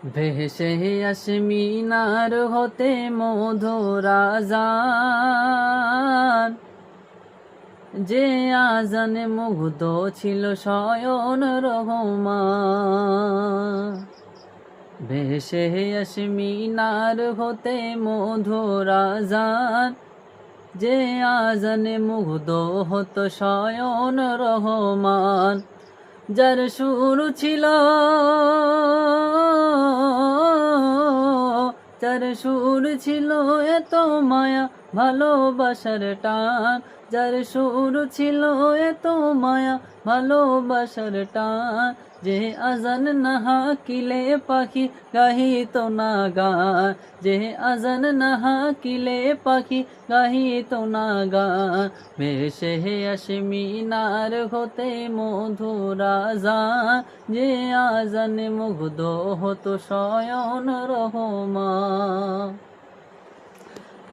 ভেসে আসে মিনার হতে মধুর আযান, যে আজানে মুগ্ধ ছিল স্বয়ন রহমান। ভেসে আসে মিনার হতে মধুর আযান, যে আজানে মুগ্ধ হতো স্বয়ন রহমান। যার সুর ছিল, যার সুর ছিল এত মায়া ভালোবাসার টান, যার সুর ছিল এত মায়া ভালোবাসার টান। যে আজান না হাকিলে পাখি গাহিত না গান, যে আজান না হাকিলে পাখি গাহিত না গান। ভেসে আসে মিনার হতে মধুর আযান, যে আজানে মুগ্ধ হতো স্বয়ন রহমান।